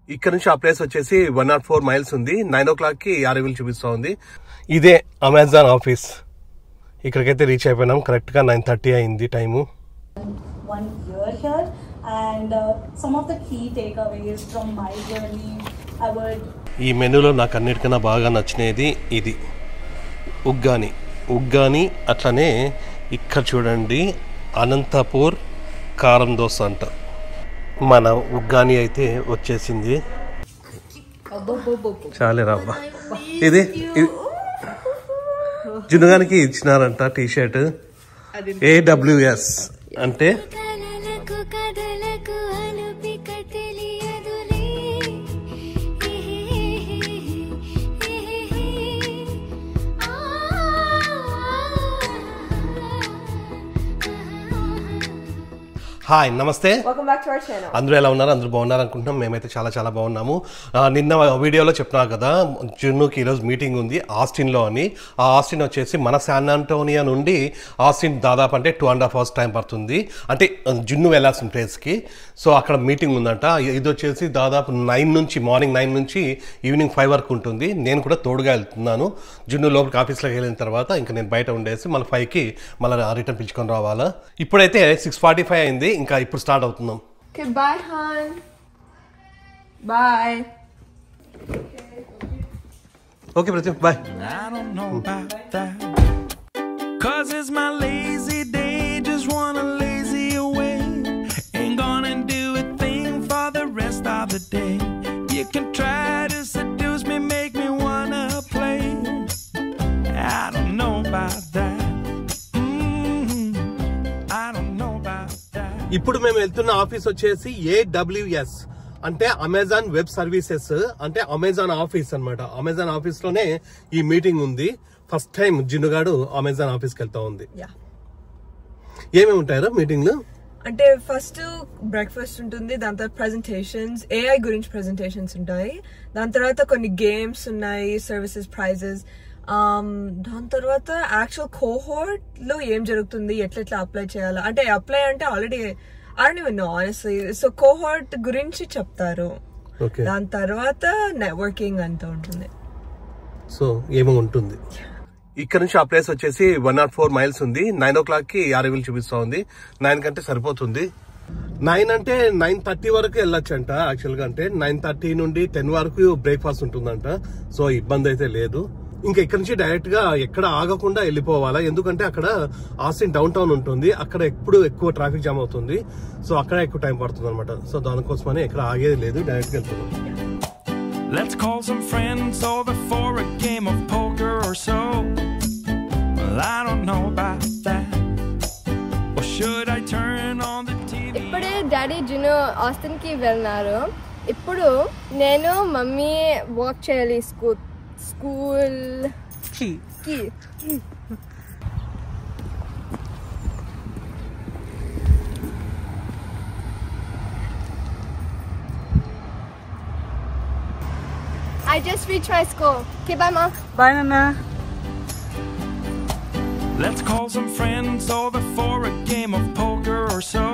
ఇక్కడ నుంచి ఆ ప్లేస్ వచ్చేసి 104 మైల్స్ ఉంది. 9 o'clock కి ఆర్ఐవిల్ చూపిస్తా ఉంది. ఇదే అమెజాన్ ఆఫీస్. ఇక్కడికైతే రీచ్ అయిపోయినాం. కరెక్ట్ గా 9:30 అయింది time. 1 year here and some of the key takeaways from my journey I would ఈ మెనూలో నాకు అన్నిటికన్నా బాగా నచ్చినది ఇది ఉగ్గాని. అట్లనే ఇక్కడ చూడండి అనంతపూర్ కారం దోశ అంట. మన ఉగ్గాని అయితే వచ్చేసింది. చాలే రవ్వ. ఇది జునుగానికి ఇచ్చినారంట టీ-షర్ట్. AWS అంటే హాయ్ నమస్తే, అందరూ ఎలా ఉన్నారు? అందరూ బాగున్నారు అనుకుంటున్నాం. మేమైతే చాలా చాలా బాగున్నాము. నిన్న వీడియోలో చెప్తున్నా కదా, జున్నుకి ఈరోజు మీటింగ్ ఉంది ఆస్టిన్లో అని. ఆ ఆస్టిన్ వచ్చేసి మన శాన్ ఆంటోనియా నుండి ఆస్టిన్ దాదాపు అంటే 2.5 hours టైం పడుతుంది, అంటే జున్ను వెళ్ళాల్సిన ప్లేస్కి. సో అక్కడ మీటింగ్ ఉందంట. ఇది వచ్చేసి దాదాపు మార్నింగ్ 9 నుంచి ఈవినింగ్ 5 వరకు ఉంటుంది. నేను కూడా తోడుగా వెళ్తున్నాను. జున్ను లోపలికి ఆఫీస్లోకి వెళ్ళిన తర్వాత ఇంకా నేను బయట ఉండేసి మళ్ళీ 5కి మళ్ళీ రిటర్న్ పిలుచుకొని రావాలా. ఇప్పుడైతే 6:45 అయింది. ఇంకా ఇప్పుడు స్టార్ట్ అవుతున్నాం. Okay, bye, hon. Bye. Okay, Pratim, bye. I don't know about that. 'Cause it's my lazy day, just wanna lazy away. Ain't gonna do a thing for the rest of the day. You can try to seduce me, make me wanna play. I don't know about that. ఇప్పుడు మేము వెళ్తున్న office వచ్చేసి AWS అంటే Amazon web services, అంటే Amazon office అన్నమాట. Amazon office లోనే ఈ meeting ఉంది. ఫస్ట్ టైం జిన్నుగాడు అమెజాన్ ఆఫీస్కి వెళ్తా ఉంది. ఏమేమి ఉంటాయో మీటింగ్ లో అంటే ఫస్ట్ బ్రేక్ఫాస్ట్ ఉంటుంది, దాని తర్వాత ప్రెజెంటేషన్స్, AI గురించి ప్రెజెంటేషన్స్ ఉంటాయి, దాని తర్వాత కొన్ని గేమ్స్ ఉన్నాయి, సర్వీసెస్, ప్రైజెస్, దాని తర్వాత యాక్చువల్ కోహోర్ట్ లో ఏం జరుగుతుంది, ఎట్లా అప్లై చేయాలి, అంటే అప్లై అంటే already I don't even know honestly. So cohort గురించి చెప్తారు. దాని తర్వాత నెట్వర్కింగ్ అంతా ఉంటుంది. సో ఏమో ఉంటుంది. ఇక్కడ నుంచి ఆ ప్లేస్ వచ్చేసి 104 మైల్స్ ఉంది. 9 o'clock కి ఆర్ఐవిల్ చూపిస్తా ఉంది. 9 కంటే సరిపోతుంది. 9 అంటే 9:30 వరకు వెళ్ళొచ్చంట. యాక్చువల్ గా అంటే 9:30 నుండి 10 వరకు బ్రేక్ఫాస్ట్ ఉంటుందంట. సో ఇబ్బంది అయితే లేదు. ఇంకా ఇక్కడ నుంచి డైరెక్ట్ గా ఎక్కడ ఆగకుండా వెళ్ళిపోవాలా, ఎందుకంటే అక్కడ ఆస్టిన్ డౌన్ టౌన్ ఉంటుంది. అక్కడ ఎప్పుడు ఎక్కువ ట్రాఫిక్ జామ్ అవుతుంది. సో అక్కడ ఎక్కువ టైం పడుతుంది అనమాట. సో దానికోసమని ఎక్కడ ఆగేది లేదు, డైరెక్ట్ గా వెళ్తున్నాం. Let's call some friends over for a game of poker or so. Well, I don't know about that. Or should I turn on the TV? ఇప్పుడే డాడీ జును ఆస్టిన్ కి వెళ్ళినారు. ఇప్పుడు నేను మమ్మీ వాక్ చేయాలి school కి. I just reached my school. Okay, bye, Mom. Bye, Nana. Let's call some friends over for a game of poker or so.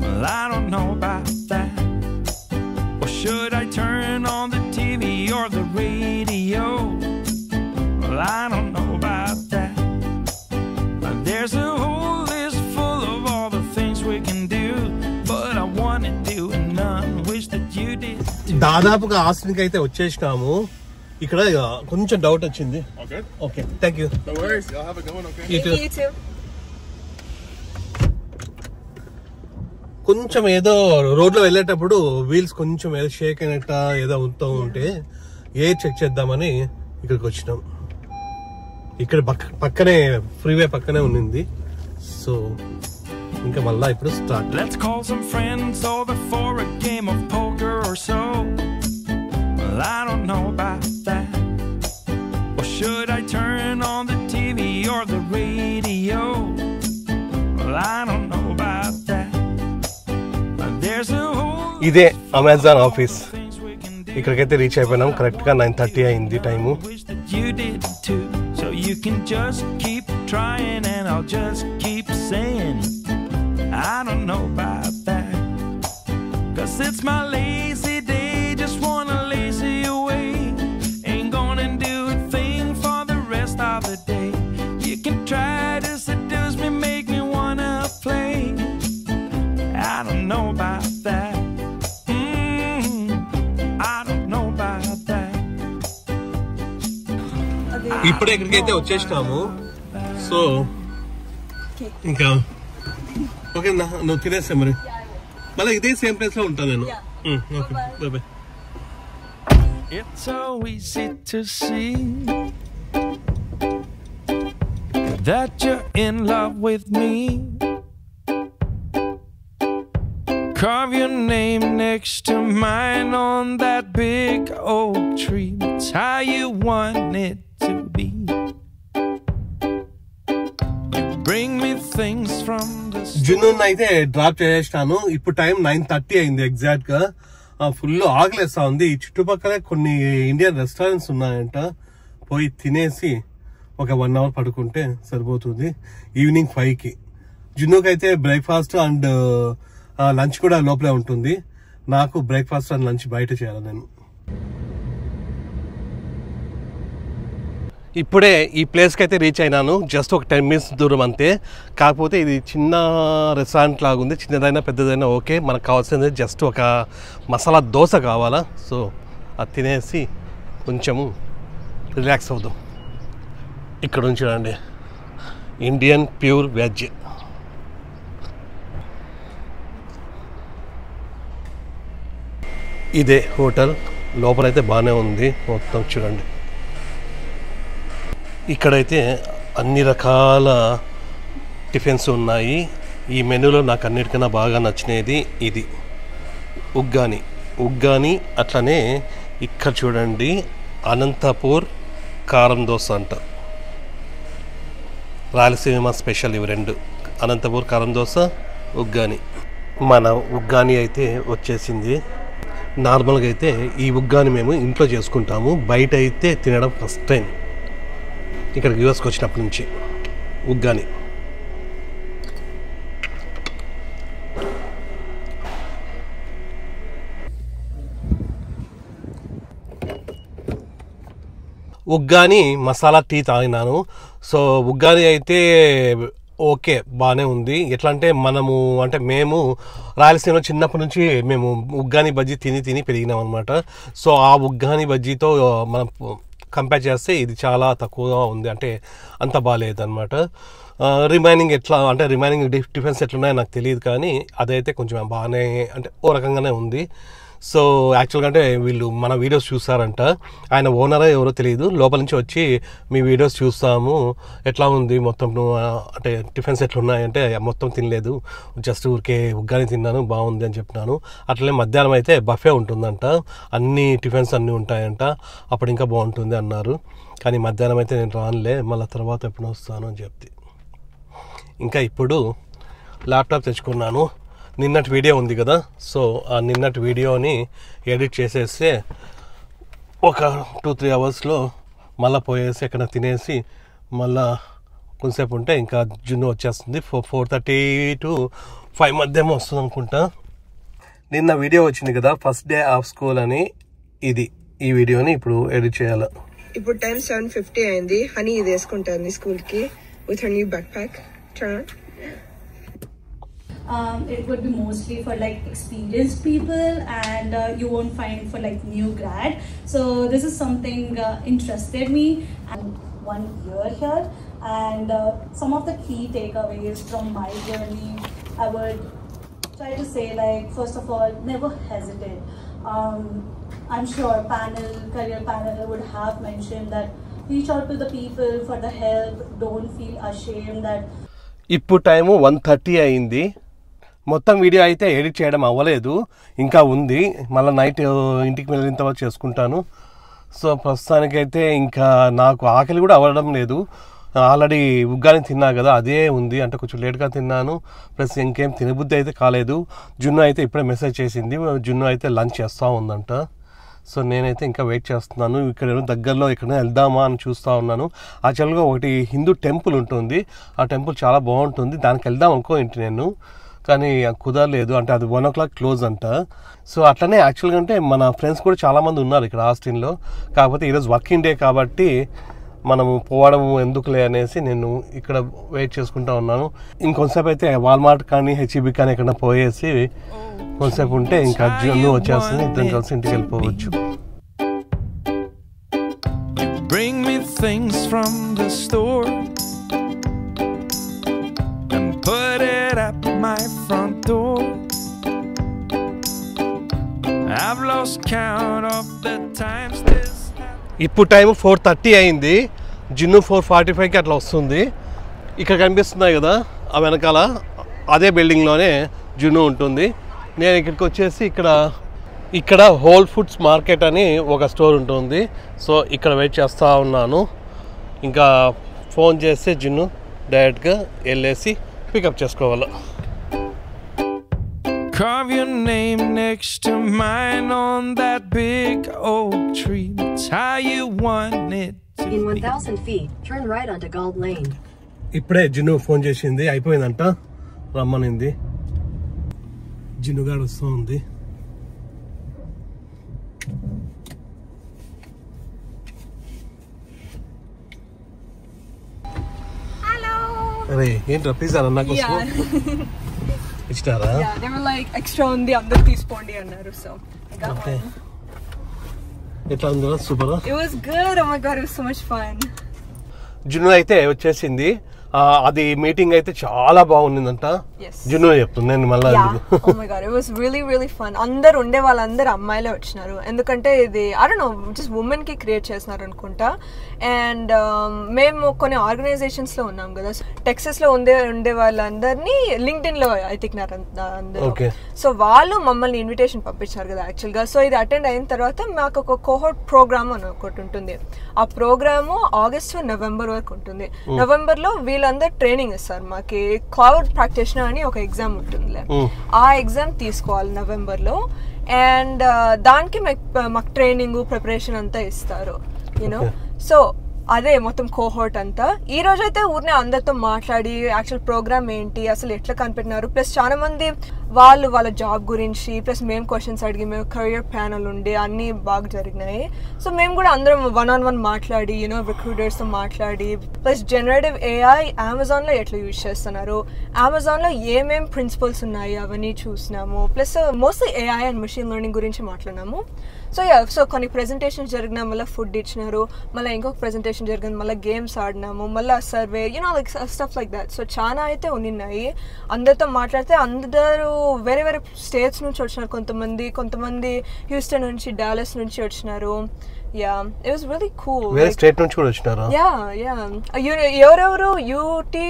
Well, I don't know about that. Or should I turn on the TV or the radio? Well, I don't know about that. There's a whole list full of all the things we can do, but I want to do none. Wish that you did. దాదాపుగా Austin కి అయితే వచ్చేసినాము. ఇక్కడ కొంచెం doubt వచ్చింది. Okay, thank you. No worries. Y'all have a good one, okay? You too. కొంచెం ఏదో road లో వెళ్ళేటప్పుడు వీల్స్ కొంచెం ఏదో షేక్ అయినట్ట ఏదో అవుతూ ఉంటే చెక్ చేద్దామని ఇక్కడికి వచ్చినాం. ఇక్కడ పక్కనే ఫ్రీవే పక్కనే ఉన్నింది. సో ఇంకా మళ్ళా ఇప్పుడు start. Let's call some friends over for a game of poker or so. Well, I don't know about that. Or should I turn on the TV or the radio? Well, I don't know about that. There's a whole ఇదే Amazon office. ఇక్కడికైతే reach అయిపోయినాం. Correct గా 9:30 అయింది time. So you can just keep trying and I'll just keep saying I don't know about that. 'Cause it's my lazy day. ఇప్పుడే ఇక్కడికైతే వచ్చేసినాము. So ఇంకా ఓకేనా, నువ్వు తినేస్తా మరి. మళ్ళీ ఇదే సేమ్ ప్లేస్ లో ఉంటాను నేను. Okay, bye bye. It's so easy to see that you're in love with me. Carve your name next to mine on that big oak tree. It's how you want it to be. You bring me things from the జున్ను అయితే drop చేసేసినాను. ఇప్పుడు time 9:30 అయింది exact గా. Full ఆకలేస్తా ఉంది. ఈ చుట్టుపక్కల కొన్ని Indian restaurants ఉన్నాయంట. పోయి తినేసి ఒక 1 అవర్ పడుకుంటే సరిపోతుంది. ఈవినింగ్ 5కి జున్నుకి అయితే బ్రేక్ఫాస్ట్ అండ్ లంచ్ కూడా లోపలే ఉంటుంది. నాకు బ్రేక్ఫాస్ట్ అండ్ లంచ్ బయట చేయాలి నేను. ఇప్పుడే ఈ ప్లేస్కి అయితే రీచ్ అయినాను. జస్ట్ ఒక 10 minutes దూరం అంతే. కాకపోతే ఇది చిన్న రెస్టారెంట్ లాగా ఉంది. చిన్నదైనా పెద్దదైనా ఓకే. మనకు కావాల్సింది జస్ట్ ఒక మసాలా దోశ కావాలా. సో అది తినేసి కొంచెము రిలాక్స్ అవుదాం. ఇక్కడ నుంచి చూడండి, ఇండియన్ ప్యూర్ వెజ్. ఇదే హోటల్. లోపలైతే బాగానే ఉంది మొత్తం చూడండి. ఇక్కడైతే అన్ని రకాల టిఫిన్స్ ఉన్నాయి. ఈ మెనూలో నాకు అన్నిటికన్నా బాగా నచ్చినది ఇది ఉగ్గాని. అట్లనే ఇక్కడ చూడండి, అనంతపూర్ కారం దోశ అంట. రాయలసీమ స్పెషల్ ఇవి రెండు, అనంతపూర్ కారం దోశ, ఉగ్గాని. మన ఉగ్గాని అయితే వచ్చేసింది. నార్మల్గా అయితే ఈ ఉగ్గాని మేము ఇంట్లో చేసుకుంటాము. బయట అయితే తినడం ఫస్ట్ టైం ఇక్కడ యూఎస్కి వచ్చినప్పటి నుంచి. ఉగ్గాని మసాలా టీ తాగినాను. సో ఉగ్గాని అయితే ఓకే, బాగానే ఉంది. ఎట్లా అంటే మేము రాయలసీమలో చిన్నప్పటి నుంచి మేము ఉగ్గాని బజ్జీ తిని పెరిగినాం అనమాట. సో ఆ ఉగ్గాని బజ్జీతో మనం కంపేర్ చేస్తే ఇది చాలా తక్కువగా ఉంది, అంటే అంత బాగాలేదన్నమాట. రిమైనింగ్ డిఫరెన్స్ ఎట్లున్నాయో నాకు తెలియదు, కానీ అదైతే కొంచెం బాగానే, అంటే ఓ రకంగానే ఉంది. సో యాక్చువల్గా అంటే వీళ్ళు మన వీడియోస్ చూస్తారంట. ఆయన ఓనరా ఎవరో తెలియదు. లోపల నుంచి వచ్చి మీ వీడియోస్ చూస్తాము, ఎట్లా ఉంది మొత్తం, అంటే టిఫిన్స్ ఎట్లున్నాయంటే మొత్తం తినలేదు, జస్ట్ ఊరికే ఉగ్గాని తిన్నాను, బాగుంది అని చెప్పినాను. అట్లనే మధ్యాహ్నం అయితే బఫే ఉంటుందంట, అన్ని టిఫిన్స్ అన్నీ ఉంటాయంట, అప్పుడు ఇంకా బాగుంటుంది అన్నారు. కానీ మధ్యాహ్నం అయితే నేను రానులే, మళ్ళీ తర్వాత ఎప్పుడు వస్తాను అని చెప్తే. ఇంకా ఇప్పుడు ల్యాప్టాప్ తెచ్చుకున్నాను. నిన్నటి వీడియో ఉంది కదా, సో ఆ నిన్నటి వీడియోని ఎడిట్ చేసేస్తే ఒక 2-3 అవర్స్లో మళ్ళీ పోయేసి ఎక్కడ తినేసి మళ్ళీ కొంతసేపు ఉంటే ఇంకా జున్ను వచ్చేస్తుంది. 4:30 to 5 మధ్యేమో వస్తుంది అనుకుంటా. నిన్న వీడియో వచ్చింది కదా, ఫస్ట్ డే ఆఫ్ స్కూల్ అని. ఈ వీడియోని ఇప్పుడు ఎడిట్ చేయాలి. ఇప్పుడు టైం 7:50 అయింది. హనీ ఇది వేసుకుంటుంది స్కూల్కి with her new back pack. It would be mostly for like experienced people, and you won't find for like new grad. So this is something interested me. And 1 year here, and some of the key takeaways from my journey, I would try to say, like, first of all, never hesitate. I'm sure career panel would have mentioned that reach out to the people for the help. Don't feel ashamed that. ఇప్పుడు time 1:30 అయింది. మొత్తం video అయితే edit చేయడం అవ్వలేదు, ఇంకా ఉంది. మళ్ళీ night ఇంటికి వెళ్ళిన తర్వాత చేసుకుంటాను. సో ప్రస్తుతానికైతే ఇంకా నాకు ఆకలి కూడా అవ్వడం లేదు. ఆల్రెడీ ఉగ్గాని తిన్నా కదా, అదే ఉంది. అంటే కొంచెం లేట్గా తిన్నాను, ప్లస్ ఇంకేం తినబుద్ధి అయితే కాలేదు. జున్ను అయితే ఇప్పుడే మెసేజ్ చేసింది, జున్ను అయితే లంచ్ చేస్తూ ఉందంట. సో నేనైతే ఇంకా వెయిట్ చేస్తున్నాను. ఇక్కడ దగ్గరలో ఎక్కడైనా వెళ్దామా అని చూస్తూ ఉన్నాను. యాక్చువల్గా ఒకటి హిందూ టెంపుల్ ఉంటుంది, ఆ టెంపుల్ చాలా బాగుంటుంది, దానికి వెళ్దాం అనుకో ఇంటి నేను, కానీ కుదరలేదు. అంటే అది 1 o'clock క్లోజ్ అంట. సో అట్లనే యాక్చువల్గా అంటే మన ఫ్రెండ్స్ కూడా చాలామంది ఉన్నారు ఇక్కడ ఆస్టిన్లో. కాకపోతే ఈరోజు వర్కింగ్ డే కాబట్టి మనము పోవడం ఎందుకులే అనేసి నేను ఇక్కడ వెయిట్ చేసుకుంటూ ఉన్నాను. ఇంకొంతసేపు అయితే వాల్మార్ట్ కానీ హెచ్ఈబి కానీ ఎక్కడ పోయేసి కొంతసేపు ఉంటే ఇంకా జున్ను వచ్చేస్తుంది, ఇద్దరం కలిసి ఇంటికి వెళ్ళిపోవచ్చు. things from the store and put it at my front door. I've lost count of the times this happened. ఇప్పుడు టైం 4:30 అయింది. జిన్ను 4:45కి అట్లా వస్తుంది. ఇక్కడ కనిపిస్తున్నాయి కదా ఆ వెనకాల అదే బిల్డింగ్లోనే జిన్ను ఉంటుంది. నేను ఇక్కడికి వచ్చేసి ఇక్కడ హోల్ ఫుడ్స్ మార్కెట్ అని ఒక స్టోర్ ఉంటుంది. సో ఇక్కడ వెయిట్ చేస్తూ ఉన్నాను. ఇంకా ఫోన్ చేస్తే జిన్ను డైరెక్ట్గా వెళ్ళేసి పికప్ చేసుకోవాలి. Carve your name next to mine on that big oak tree. That's how you want it to In be. 1,000 feet, turn right onto Gold Lane. ఇప్పుడే జిన్ను ఫోన్ చేసింది, అయిపోయిందంట, రమ్మనింది. జిన్నుగాడు వస్తూ ఉంది. అరే ఏంట్రా పిజ్జా నాకు ఇచ్చారా? they were like extra ఉంది అందరూ తీసుకోండి అన్నారు. సో ఓకే, ఎట్లా ఉందా? Super. it was good. Oh my god, it was so much fun. Gin అయితే వచ్చేసింది. అది మీటింగ్ అయితే చాలా బాగుండిందంట. జిన్ను చెప్తుంది, నేను మళ్ళీ. Oh my god, it was really really fun. అందరు ఉండే వాళ్ళందరూ అమ్మాయిలే వచ్చినారు. ఎందుకంటే ఇది I don't know, just women కి క్రియేట్ చేస్తున్నారు అనుకుంటా. అండ్ మేము కొన్ని ఆర్గనైజేషన్స్ లో ఉన్నాం కదా, టెక్సస్ లో ఉండే వాళ్ళందరినీ లింక్డ్ఇన్ లో ఎతికినారు అందరూ. సో వాళ్ళు మమ్మల్ని ఇన్విటేషన్ పంపించారు కదా యాక్చువల్ గా. సో ఇది అటెండ్ అయిన తర్వాత మాకు ఒక కోహోర్ట్ ప్రోగ్రామ్ అని ఒకటి ఉంటుంది. ఆ ప్రోగ్రాము ఆగస్ట్ నవంబర్ వరకు ఉంటుంది. నవంబర్ లో వీళ్ళందరూ ట్రైనింగ్ ఇస్తారు. మాకి క్లౌడ్ ప్రాక్టీషనర్ అని ఒక ఎగ్జామ్ ఉంటుందిలే, ఆ ఎగ్జామ్ తీసుకోవాలి నవంబర్ లో. అండ్ దానికి మాకు ట్రైనింగ్ ప్రిపరేషన్ అంతా ఇస్తారు యూనో. సో అదే మొత్తం కోహోర్ట్ అంతా. ఈ రోజు అయితే ఊరినే అందరితో మాట్లాడి యాక్చువల్ ప్రోగ్రామ్ ఏంటి, అసలు ఎట్లా కనిపెట్టినారు, ప్లస్ చాలా మంది వాళ్ళ జాబ్ గురించి, ప్లస్ మేము క్వశ్చన్స్ అడిగి, మేము కెరియర్ ప్యానల్ ఉండి అన్నీ బాగా జరిగినాయి. సో మేము కూడా అందరం 1-on-1 మాట్లాడి యూనో రిక్రూటర్స్తో మాట్లాడి, ప్లస్ జనరేటివ్ ఏఐ అమెజాన్లో ఎట్లా యూజ్ చేస్తున్నారు, అమెజాన్లో ఏమేం ప్రిన్సిపల్స్ ఉన్నాయి అవన్నీ చూసినాము. Plus mostly AI and machine learning గురించి మాట్లాడినాము. సో కొన్ని ప్రెజెంటేషన్స్ జరిగినా, మళ్ళీ ఫుడ్ ఇచ్చినారు, మళ్ళీ ఇంకొక ప్రెజెంటేషన్ జరిగింది, మళ్ళీ గేమ్స్ ఆడినాము, మళ్ళీ survey you know like stuff like that. So చాలా అయితే ఉన్నాయి. అందరితో మాట్లాడితే అందరూ వేరే వేరే స్టేట్స్ నుంచి వచ్చినారు. కొంతమంది హ్యూస్టన్ నుంచి, డాలస్ నుంచి వచ్చినారు. Yeah, it was really cool. వేరే స్టేట్ నుంచి కూడా వచ్చినారా? ఎవరెవరు యూటీ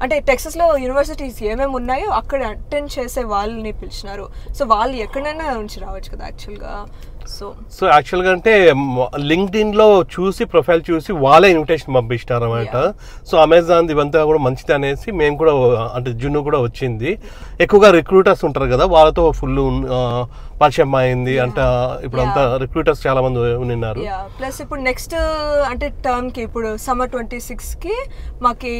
అంటే టెక్సస్ లో యూనివర్సిటీస్ ఏమేమి ఉన్నాయో అక్కడ అటెండ్ చేసే వాళ్ళని పిలిచినారు. సో వాళ్ళు ఎక్కడైనా నుంచి రావచ్చు కదా యాక్చువల్ గా. సో యాక్చువల్గా అంటే లింక్డ్ఇన్ లో చూసి ప్రొఫైల్ చూసి వాళ్ళే ఇన్విటేషన్ పంపిస్తారు అన్నమాట. సో అమెజాన్ ఇవంతా కూడా మంచిది అనేసి మేము కూడా, అంటే జిన్ను కూడా వచ్చింది. ఎక్కువగా రిక్రూటర్స్ ఉంటారు కదా, వాళ్ళతో ఫుల్ పరిచయం అయింది. అంటే ఇప్పుడు అంతా రిక్రూటర్స్ చాలా మంది ఉన్నారు. ప్లస్ ఇప్పుడు నెక్స్ట్ అంటే టర్మ్ కి ఇప్పుడు సమ్మర్ 26 కి మాకి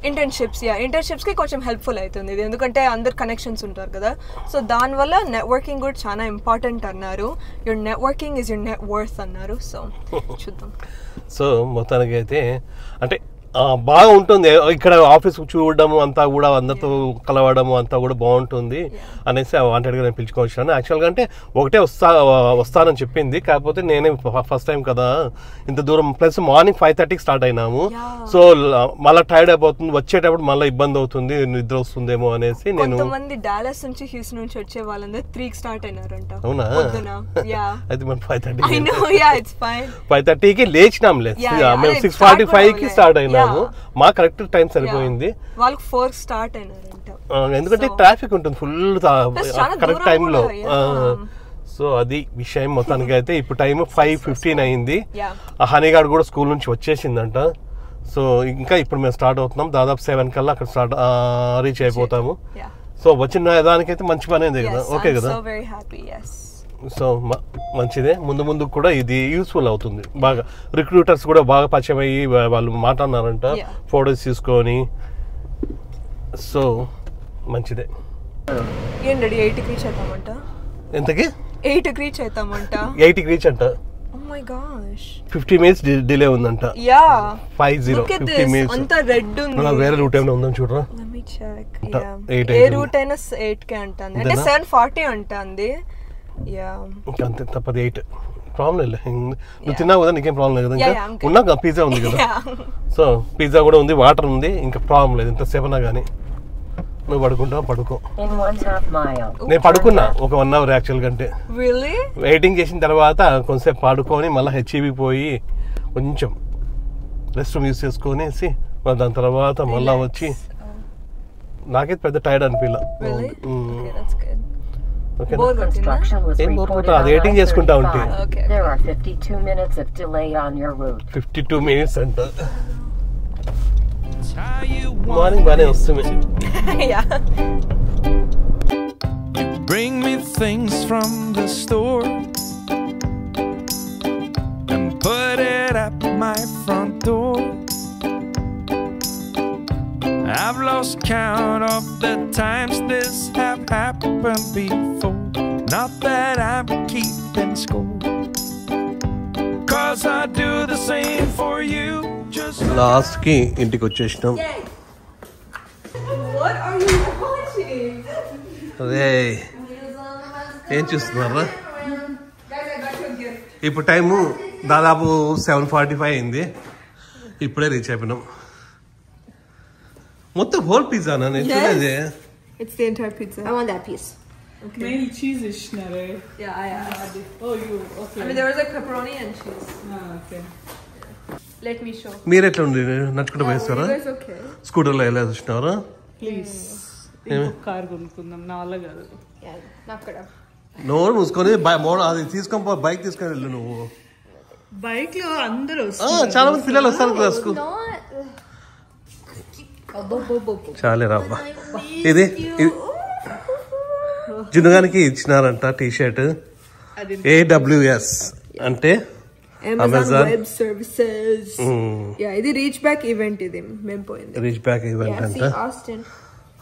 ఇంటర్న్షిప్స్ కి కొంచెం హెల్ప్ఫుల్ అవుతుంది ఇది, ఎందుకంటే అందరు కనెక్షన్స్ ఉంటారు కదా. సో దానివల్ల నెట్వర్కింగ్ కూడా చాలా ఇంపార్టెంట్ అన్నారు. Your networking is your net worth అన్నారు. సో చూద్దాం. సో మొత్తానికి అయితే అంటే బాగా ఉంటుంది ఇక్కడ ఆఫీస్ చూడడము అంతా కూడా, అందరితో కలవడము అంతా కూడా బాగుంటుంది అనేసి వాంటెడ్గా నేను పిలుచుకోవచ్చాను. యాక్చువల్గా అంటే ఒకటే వస్తానని చెప్పింది, కాకపోతే నేనే ఫస్ట్ టైం కదా ఇంత దూరం, ప్లస్ మార్నింగ్ 5:30కి స్టార్ట్ అయినాము. సో మళ్ళీ టైర్డ్ అయిపోతుంది, వచ్చేటప్పుడు మళ్ళీ ఇబ్బంది అవుతుంది, నిద్ర వస్తుందేమో అనేసి నేను. డాలస్ నుంచి హ్యూస్టన్ నుంచి వచ్చే వాళ్ళందరూ 3కి స్టార్ట్ అయినారంట. అవునా? అయితే మనం 5:30కి లేచినాంలే, మేము 6:45కి స్టార్ట్ అయినాము. మా కరెక్ట్ టైం సరిపోయింది. వాళ్ళకి 4 స్టార్ట్ అయినారంట, ఎందుకంటే ట్రాఫిక్ ఉంటుంది ఫుల్ కరెక్ట్ టైంలో. సో అది విషయం. మొత్తానికి అయితే ఇప్పుడు టైం 5:15 అయింది. హనీగాడు కూడా స్కూల్ నుంచి వచ్చేసిందంట. సో ఇంకా ఇప్పుడు మేము స్టార్ట్ అవుతున్నాం, దాదాపు 7 కల్లా అక్కడ రీచ్ అయిపోతాము. సో వచ్చిన దానికైతే మంచి పని అయింది కదా. ఓకే కదా. సో మంచిదే, ముందు కూడా ఇది యూస్ఫుల్ అవుతుంది బాగా. రిక్రూటర్స్ కూడా బాగా పరిచయం అయ్యి వాళ్ళు మాట్లాడినారంట, ఫోటోస్ తీసుకొని. సో మంచిదే. ఏంటండి 8కి రీచ్ అవుతామంట. ఎంతకి? 8కి రీచ్ అవుతామంట. 8కి రీచ్ అంట. Oh my gosh. 50 minutes delay ఉందంట. 50 minutes. అంత రెడ్ ఉంది. వేరే రూట్ ఏమైనా ఉందని చూడరా. Let me check. ఏ రూట్ అయినా 8కే అంటుంది, అంటే 7:40 అంటుంది. అంతే, తప్పది 8 ప్రాబ్లం లేదు, నువ్వు తిన్నావు కదా, నీకేం ప్రాబ్లం లేదు కదా. Yeah, ఇంకా I'm good. ఉన్నా పిజ్జా ఉంది కదా, సో పిజ్జా కూడా ఉంది, వాటర్ ఉంది, ఇంకా ప్రాబ్లం లేదు. ఇంతసేపు అన్నా కానీ నువ్వు పడుకుంటావు, పడుకో. In 1/2 mile. నేను పడుకున్నా ఒక 1 hour యాక్చువల్ కంటే. Really? వెయిటింగ్ చేసిన తర్వాత కొంచెంసేపు పడుకొని మళ్ళీ హెచ్ఈబి పోయి కొంచెం రెస్ట్ రూమ్ యూస్ చేసుకొనేసి దాని తర్వాత మళ్ళీ వచ్చి నాకైతే పెద్ద టైర్డ్ అనిపిల్ల. Really? Okay, that's good. Okay, Bore కొట్టిందా? Construction was ఏం reported కోరుకుంటా, on అది వెయిటింగ్ చేసుకుంటా ఉంటే. I-35. Okay. There are 52 minutes of delay on your route. 52 minutes అంట. It's how you want morning బాగానే వస్తుంది. Yeah. You bring me things from the store and put it at my front door. I've lost count of the times this have happened before. Not that I'm keeping score, 'cause I do the same for you. Just last కి ఇంటికి వచ్చేసినాం. What are you watching? అదే ఏం చూస్తున్నారా? Guys, I got you a gift. ఇప్పుడు time దాదాపు 7:45 అయింది. ఇప్పుడే రీచ్ అయిపోయినాం. మొత్తం హోల్ పిజ్జానా? నేను చూడలేదే. It's the entire pizza. I want that piece. Main cheese ishnare. Yeah, I asked. Oh, you okay? I mean, there was like pepperoni and cheese. Okay. Let me show. మీరు ఎట్లా ఉంది? నడుచుకుంటూ పోయిస్తారా? You guys okay? స్కూటర్లో ఎలా వచ్చినారా? Please. ఇంకో car కొనుక్కుందాం, నా వల్ల కాదు. నాకు కూడా. నోరు మూసుకొని అది తీసుకొని బైక్ తీసుకొని వెళ్ళు నువ్వు. బైక్ లో అందరూ చాలా మంది పిల్లలు వస్తారు కదా స్కూల్. చాలే రాబ్బా. ఇది జునుగానికి ఇచ్చినారంట టీ-షర్ట్. AWS అంటే Amazon Web Services. Yeah, ఇది రీచ్ బ్యాక్ ఈవెంట్, ఇది మేము పోయింది. రీచ్ బ్యాక్ ఈవెంట్ అంట. Austin.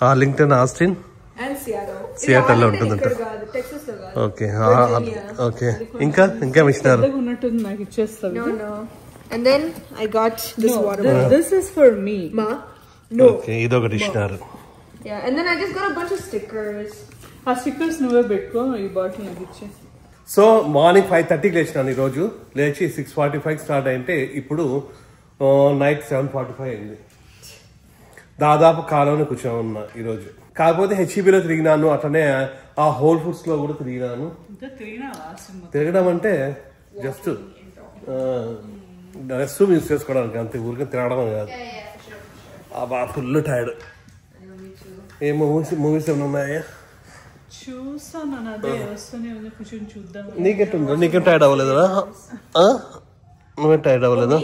Arlington, Austin, And Seattle. Seattle లో ఉంటుందంట. టెక్సస్ లో కాదు. Okay okay. ఇంకేం ఇచ్చినారు? ఉన్నట్టుంది, నాకు ఇచ్చేస్తావు. No. And then I got this water bottle. This is for me. Ma? No. Okay, ఇదొకటి ఇచ్చినారు. Yeah, and then I just got a bunch of stickers. ఆ స్టిక్కర్స్ నువ్వే పెట్టుకో, ఈ బాటిల్ నాకు ఇచ్చే. సో మార్నింగ్ 5:30కి లేచినాను ఈరోజు. లేచి 6:45 స్టార్ట్ అయింటే ఇప్పుడు నైట్ 7:45 అయింది. దాదాపు కాలంలో కూర్చొని ఉన్నా ఈరోజు. కాకపోతే హెచ్ఈబీలో తిరిగినాను, అట్లనే ఆ హోల్ ఫుడ్స్ లో కూడా తిరిగినాను. తిరగడం అంటే జస్ట్ రెస్ట్ రూమ్ యూస్ చేసుకోవడానికి అంతే, ఊరికే తిరగడం కాదు. బాగా ఫుల్ టైర్డ్. ఏ మూవీస్ ఏమైనా ఉన్నాయా? చూసాను, అదే వస్తూనే ఉంది, కూర్చొని చూద్దాం. నీకెట్టుందా? నీకేం టైర్డ్ అవ్వలేదా? నువ్వేం టైర్డ్ అవ్వలేదా?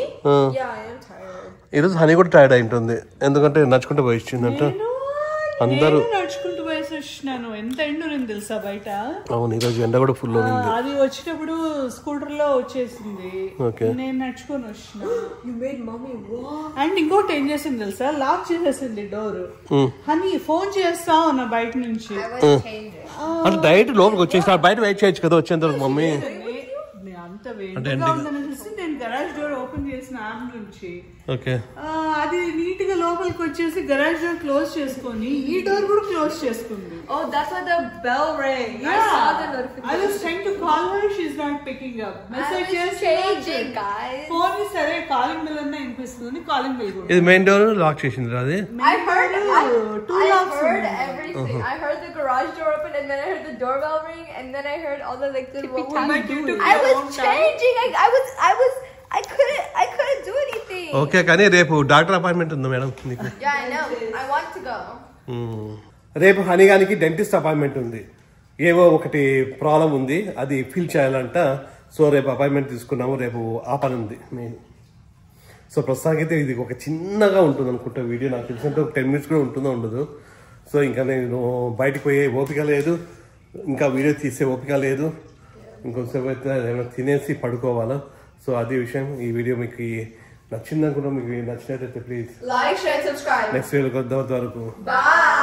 ఈరోజు హనీ కూడా టైర్డ్ అయి ఉంటుంది, ఎందుకంటే నడుచుకుంటూ పోయి ఇచ్చిందంట. అందరూ నడుచుకుంటూ పోయేసి వచ్చినాను. ఎంత ఎండ ఉంది తెలుసా బయట? అవును, ఈరోజు ఎండ కూడా ఫుల్ ఉంది. అది వచ్చేటప్పుడు స్కూటర్ లో వచ్చేసింది, నేను నడుచుకొని వచ్చిన. అండ్ ఇంకోటి ఏం చేసింది తెలుసా, లాక్ చేసేసింది డోర్. హనీ ఫోన్ చేస్తా ఉన్నా బయట నుంచి. అంటే డైరెక్ట్ లోపలికి వచ్చేసి బయట వెయిట్ చేయొచ్చు కదా వచ్చేంత వరకు మమ్మీ. అంత వేడిగా ఉందని నేను గరాజ్ డోర్ ఓపెన్ చేసిన యాప్ నుంచి. ఓకే, అది నీట్ గా లోపలికి వచ్చేసి గరాజ్ డోర్ క్లోజ్ చేసుకొని ఈ డోర్ కూడా క్లోజ్ చేసుకుంది. Oh, that's why the bell rang. Yeah. I saw the notification. I was trying to call her, she's not picking up. Messages guys. phone is సరే calling bell అన్న వినిపిస్తుంది, calling bell కూడా. ఇది main door lock చేసింది అది. I heard everything. I heard the garage door open, and then I heard the doorbell ring, and then I heard all the like the I was changing. I couldn't do anything. Okay, కానీ రేపు doctor appointment ఉంది madam నీకు. Yeah, I know. I want to go. రేపు హనీగానికి dentist appointment ఉంది. ఏవో ఒకటి problem ఉంది, అది ఫిల్ చేయాలంట. సో రేపు అపాయింట్మెంట్ తీసుకున్నాము, రేపు ఆ పని ఉంది మెయిన్. సో ప్రస్తుతానికైతే ఇది ఒక చిన్నగా ఉంటుంది అనుకుంటా వీడియో. నాకు తెలిసినట్టు ఒక 10 minutes కూడా ఉంటుందో ఉండదు. సో ఇంకా నేను బయటకు పోయే ఓపిక లేదు, ఇంకా వీడియో తీసే ఓపిక లేదు. ఇంకొంచెం అయితే ఏమైనా తినేసి పడుకోవాలా. సో అదే విషయం. ఈ వీడియో మీకు నచ్చింది అనుకుంటా. మీకు నచ్చినట్లయితే please Like, share, and subscribe. Next వీడియోకి వద్దాం వరకు. Bye.